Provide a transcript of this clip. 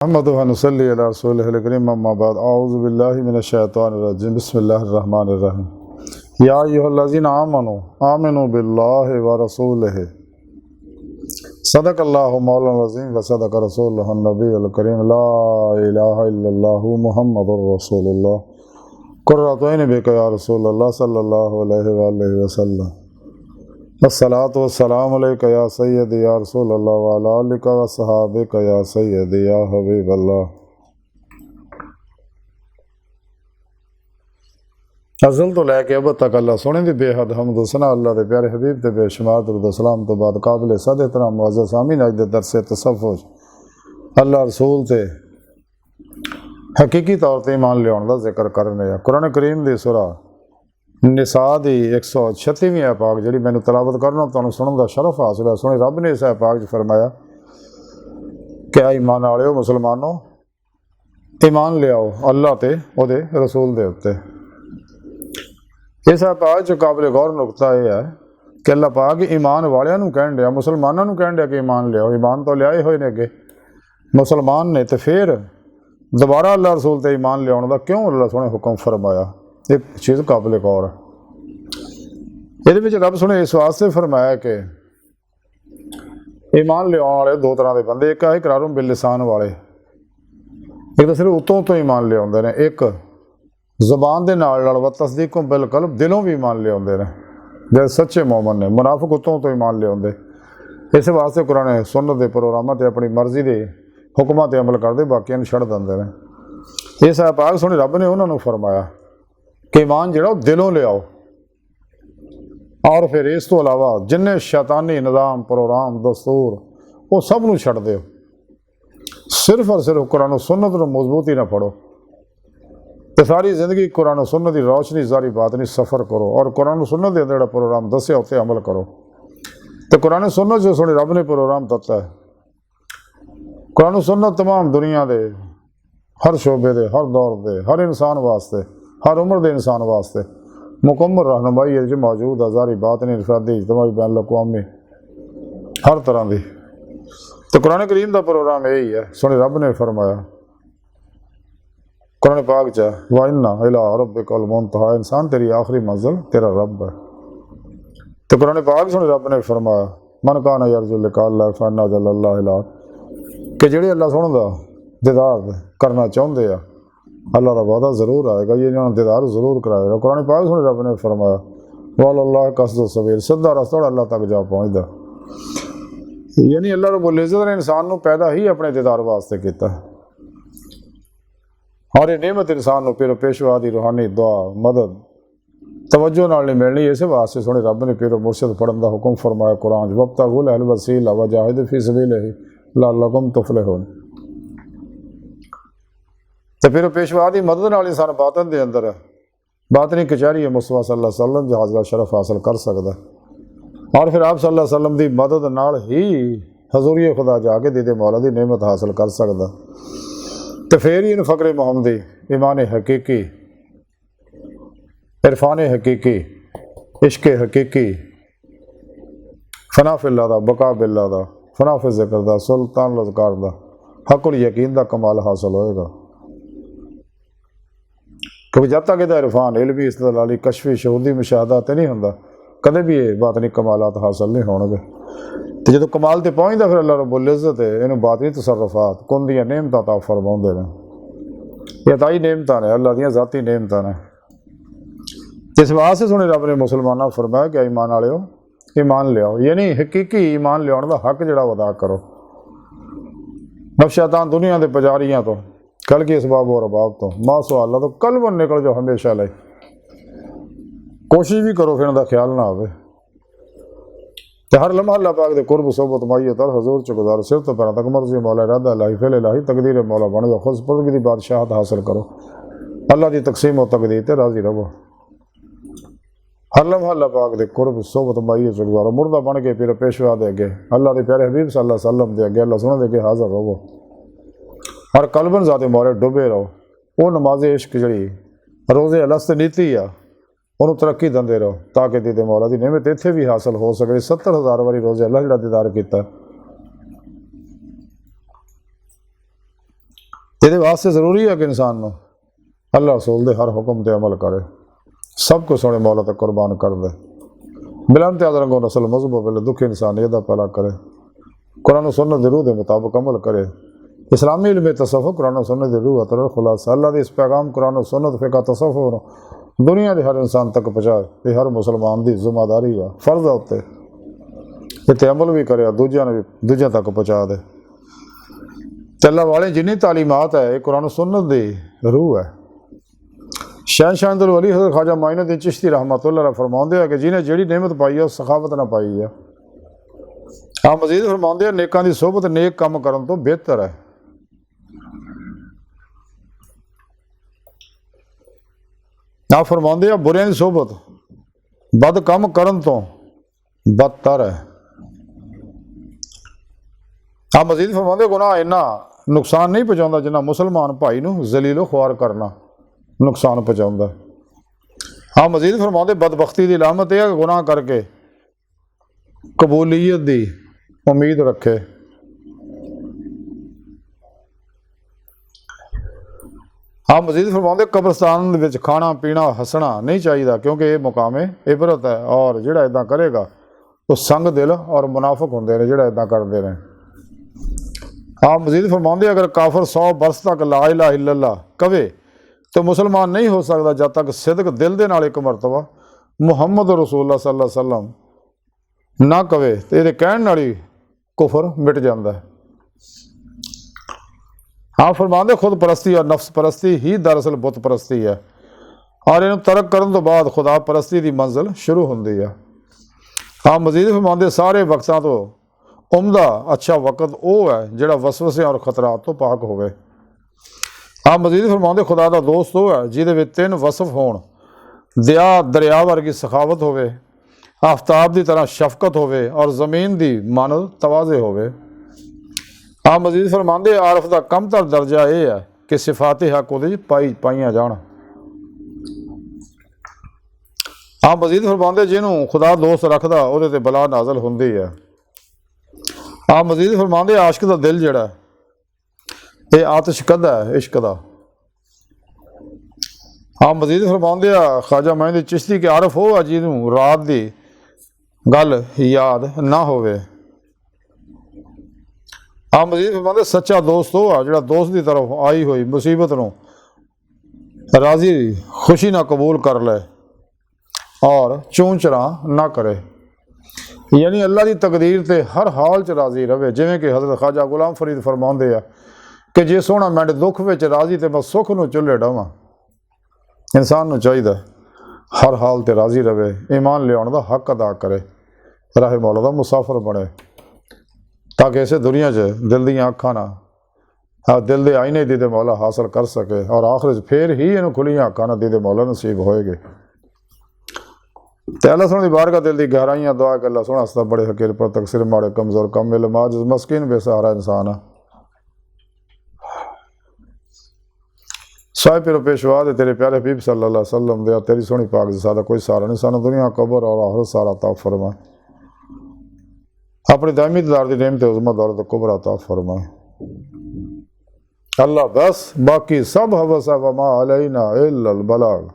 अहमदु व नसल्ली अला रसूलिहिल करीम अम्मा बाद औज़ु बिल्लाहि मिनश शैतानिर रजीम बिस्मिल्लाहिर रहमानिर रहीम या अय्युहल्लज़ीना आमनु बिल्लाहि व रसूलिहि सदक़ल्लाहु मौलाना अज़ीम व सदक़ रसूलुहुन नबियुल करीम ला इलाहा इल्लल्लाहु मुहम्मदुर रसूलुल्लाह कुर्रतु ऐनि बिका या रसूलल्लाह सल्लल्लाहु अलैहि वसल्लम अस्सलातु वस्सलामु अलैका या सय्यदी या रसूलल्लाह व अला आलिका व सहाबिका या सय्यदी या हबीबल्लाह। अज़ल तो लैके अब तक अल्लाह सोने दी बेहद हम्द सना अल्लाह दे प्यारे हबीब ते बेशुमार दुरूद सलाम तो बाद काबिल सद एहतराम मुअज़्ज़ज़ सामीन अज दे दरस तसव्वुफ़ अल्लाह रसूल ते हकीकी तौर ते ईमान लियाउण दा जिक्र करने आ। कुरान करीम दी सूरा निसा दी 136वीं पाक जी मैंने तलावत करना तुहानूं सुनने का शरफ हासिल है। सोने रब ने इस पाक फरमाया कि ईमान वालिओ मुसलमानों ईमान लियाओ अल्लाह ते उहदे रसूल दे उत्ते। इस पाक च काबिल गौर नुकता यह है कि अल्लाह पाक ईमान वालियां नूं कहण दिया मुसलमानों नूं कहण दिया कि ईमान लियाओ। ईमान तो लियाए होए ने अगे मुसलमान ने, तो फिर दोबारा अल्लाह रसूल ते ईमान लियाउण दा क्यों अल्लाह सोने हुक्म फरमाया? एक चीज़ काबिल गौर है। ये रब सुने इस वास्ते फरमाया कि ईमान लियाउण वाले दो तरह के बंदे, एक है इकरारुम बिल लिसान वाले, एक तो सिर्फ उतों तो ईमान लियाउंदे ने, एक ज़बान दे नाल व तस्दीकुम बिल कल्ब दिलों भी ईमान लियाउंदे ने जो सच्चे मोमन ने। मुनाफिक उतों तो ईमान लियाउंदे। इस वास्ते कुरान सुन्नत दे प्रोग्रामां ते अपनी मर्जी के हुक्मां ते अमल करते बाकियां नूं छड्ड दिंदे ने। इस पाक सुने रब ने उन्होंने फरमाया कि ईमान जो दिलों ले आओ, और फिर इस तो अलावा जिन्ने शैतानी निज़ाम प्रोग्राम दस्तूर वो सब नूं छड्ड दिओ। सिर्फ और सिर्फ कुरान सुन्नत नूं मजबूती ना फड़ो तो सारी जिंदगी कुरान सुन्नत की रोशनी जारी बात नहीं सफ़र करो और कुरान सुन्नत के अंदर प्रोग्राम दस्या उत्ते अमल करो। तो कुरान सुन्नत जो सुने रब ने प्रोग्राम दता है। कुरान सुन्नत तमाम दुनिया के हर शोबे के हर दौर के हर इंसान वास्ते हर उम्र के इंसान वास्ते मुकम्मल रहनुमाई जो मौजूद है। जारी बात नहीं इनफरादी इज्तमाही बैन अक़वामी हर तरह की। तो कुरान करीम का प्रोग्राम यही है। सुने रब ने फरमाया कुरान पाक च वाइन्ना इला रब्बिकल मुंतहा, इंसान तेरी आखिरी मंजिल तेरा रब है। तो कुरान पाक सुने रब ने फरमाया मन काना यरजु लिक़ा अल्लाह फइन्ना अजलल्लाहि लात, कि जेड़े अल्लाह सुन दा दीदार करना चाहते हैं अल्लाह का वादा जरूर आएगा, ये इन्होंने दीदार जरूर कराएगा। कुरान पाक सुने रब ने फरमाया वल्लाह कसद सबील, सीधा रास्ता अल्लाह तक जा पहुँचता। यानी अल्लाह रब्बुल इज़्ज़त ने इंसान को पैदा ही अपने दीदार वास्ते किया है और ये नेमत इंसान को फिर पेशवा की रूहानी दुआ मदद तवज्जो नाल नहीं मिलनी। इस वास्ते सोने रब ने फिर मुर्शद पढ़न का हुक्म फरमाया कुरान वब्तगुल अल वसीला वजाहिदू फी सबिलिही लअल्लकुम तुफलिहून। तो फिर पेशवा की मदद नाल इंसान बातन के अंदर बातनी कचहरी है मुस्तफा सल्लल्लाहु अलैहि वसल्लम जहाज का शरफ हासिल कर सकता है और फिर आप सल्लल्लाहु अलैहि वसल्लम की मदद नाल ही हजूरी खुदा जाके दीदे मौला की नेमत हासिल कर सकता। तो फिर ही इन फ़क्र मोहम्मदी ईमान हकीकी इरफान हकीकी इश्क हकीकी फना फिल्ला दा बका बिल्ला दा फना फिल ज़िक्र दा सुल्तान लज़कार दा हक़ुल यकीन दा कमाल हासिल होएगा। क्योंकि जब तक यह इरफान इल्मी इस्तदलाली कशफी शहूदी मुशाहदा तो नहीं होंदा कदे भी ये बातनी कमालात हासिल नहीं होणगे। तो जो कमाल ते पहुँचता फिर अल्लाह रब्बुल इज़्ज़त इन्हूं बातनी तसर्रुफात कुन दियां नेमतां अता फरमाउंदे ने। ये अताई नेमतां ने अल्लाह दियां ज़ाती नेमतां ने। इस वास्ते सुने रब ने मुसलमानों फरमाया कि ईमान वालिओ ईमान लियाओ, यानी हकीकी ईमान लियाउण दा हक जिहड़ा अदा करो। शैतान दुनिया के पुजारियां तो कल की इसबाब और अबाब तो मासो अल्लाह तो कल बन निकल जाओ हमेशा ले। कोशिश भी करो फिर उनका ख्याल ना आवे। तो हर लम्हा अल्लाह पाक दे कुर्ब सोबत माइयत और हजूर च गुजारो सिर तो पैर तक मर्जी मौला इरादा इलाही फिल इलाही तकदीर मौला बन जाओ खुद पुरदगी की बादशाहत हासिल करो। अल्लाह की तकसीम और तकदीर ते राजी रहो। हर लम्हा अल्लाह पाक दे कुर्ब सोबत माइयत च गुजारो। मुर्दा बन के फिर पेशवा दे अगे अल्लाह के प्यारे हबीब सल्लल्लाहु अलैहि वसल्लम दे अगे अल्लाह सुने दे अगे हाजिर रहो और कलबन ज़ाते मौले डुबे रहो। वो नमाज इश्क जी रोज़े अलस्त नीति आ उन्होंने तरक्की देंदे रहो ताकि दीदे मौला की नेमत इत्थे भी हासिल हो सके। 70,000 वारी रोज़े अल्लाह जिहड़ा दीदार किया ਇਹਦੇ ਵਾਸਤੇ ਜ਼ਰੂਰੀ ਹੈ ਕਿ ਇਨਸਾਨ ਨੂੰ ਅੱਲਾਹ ਰਸੂਲ ਦੇ ਹਰ ਹੁਕਮ 'ਤੇ ਅਮਲ ਕਰੇ, ਸਭ ਕੁਛ ਸੋਹਣੇ ਮੌਲਾ ਤੇ ਕੁਰਬਾਨ ਕਰ ਦੇ। ਬਿਲਾਂ ਤੇ ਰੰਗੋ ਨਸਲ ਮਜ਼ਹਬ ਵੇਲੇ ਦੁੱਖ ਇਨਸਾਨੀਅਤ ਦਾ ਭਲਾ करे, कुरान सुन्नत दी रूह के मुताबिक अमल करे। इस्लामी इल्म तसव्वुफ कुरान सुन्नत दी रूह अतर खुलासा अल्लाह दे इस पैगाम कुरान सुन्नत फ़िक़ह तसव्वुफ दुनिया के हर इंसान तक पहुँचाए, ये हर मुसलमान की जिम्मेदारी है, फर्ज है उत्ते इत्ते अमल भी करे, दूजिया ने भी दूजिया तक पहुँचा दे। अल्लाह वाले जिन्नी तालीमात है ये कुरान सुन्नत दी रूह है। शहनशाह अब्दुल वली हज़रत ख्वाजा मोइनुद्दीन चिश्ती रहमतुल्लाह फरमाते हैं कि जिन्हें जिहड़ी नेमत पाई है उस सखावत ना पाई है। हाँ मजीद फरमाते हैं नेकां दी सोहबत नेक काम करन तो बेहतर है। आप फरमाते हैं बुरियां दी सोहबत बद काम करन तो बदतर है। आप मजीद फरमाते गुनाह इन्ना नुकसान नहीं पहुँचाता जिन्ना मुसलमान भाई नूं जलीलो ख्वार करना नुकसान पहुँचाता। हाँ मजीद फरमाते बदबख्ती की लामत यह गुनाह करके कबूलीयत की उम्मीद रखे। हाँ मजीद फरमाते कब्रस्तान विच खाना पीना हसना नहीं चाहिए क्योंकि ये मुकामे इबरत है और जिहड़ा इदां करेगा वो संग दिल और मुनाफिक होंदे ने जिहड़ा इदां करदे ने। हाँ मजीद फरमाते अगर काफर 100 बरस तक ला इलाहा इल्लल्लाह कवे तो मुसलमान नहीं हो सकता जब तक सिदक दिल दे नाल एक मरतबा मुहम्मद रसूलुल्लाह सल्लल्लाहु अलैहि वसल्लम ना कवे तो ये कहण नाल ही कुफर मिट जाता है। हाँ फरमाते खुद परस्ती और नफ्स परस्ती ही दरअसल बुत परस्ती है और इन्हें तरक करने तो बाद खुदा परस्ती की मंजिल शुरू होती है। हाँ मजीद फरमाते सारे वक्तां तो उमदा अच्छा वक़्त वो है जिहड़ा वसवसे और खतरात तो पाक होवे। हाँ मजीद फरमाते खुदा का दोस्त वो है जिहदे विच 3 वसफ होण दया दरिया वर्गी सखावत होवे, आफ्ताब की तरह शफकत होवे और ज़मीन की मानल तवाज़े होवे। हाँ मजीद फरमाते आरफ का कमतर दर्जा यह है कि सिफाते हक उहदे पाईयां जाण। हाँ मजीद फरमाते जिन्हों खुदा दोस्त रखदा उहदे ते बला नाजल हुंदी है। हाँ मजीद फरमाते आशिक का दिल जिहड़ा ये आतिश कदा है इश्क दा। हाँ मजीद फरमाते ख्वाजा मोइनुद्दीन चिश्ती के आरफ हो है जिन्हों रात की गल याद ना होवे। हाँ मजीद फरमाते सच्चा दोस्त हो है जिहड़ा दोस्त की तरफ आई हुई मुसीबत नूं राजी खुशी ना कबूल कर ले और चूं चरा ना करे, यानी अल्लाह की तकदीर ते हर हाल च राजी रहे। जिवें कि हज़रत ख्वाजा गुलाम फरीद फरमाते हैं कि जे सोहना मिंट दुख विच राजी तो मैं सुख नूं चुल्हे डावां। इंसान नूं चाहिए हर हाल ते राजी रहे, ईमान लियाउण दा हक अदा करे, राहे मौला दा मुसाफिर बने ताकि इसे दुनिया च दिल दियां अखां ना दिल दे आईने दीदे मौला हासिल कर सके और आखिर फिर ही इन्हूं खुलियां अखां ना दीदे मौला नसीब होएगे। ते अल्लाह सोहणे दी बारगाह दिल दी गहराइयां दुआ कि अल्लाह सोहना हस्ता बड़े हकीर पर तकसीर माड़े कमज़ोर कम इल्म आजिज़ मस्कीन बेसहारा इंसान है साहिब पिरो पेशवा दे तेरे प्यारे हबीब सल्लल्लाहु अलैहि वसल्लम दे तेरी सोहनी पाक सादा कोई सहारा नहीं सानू दुनिया कबर और आखिरत सारा अता फरमा। अपनी दायमी दीदार दी नेमत उज़्मा दौलत कुबरा अता फरमा। अल्लाह बस बाकी सब हवस है वमा अलैना इल्लल बलाग।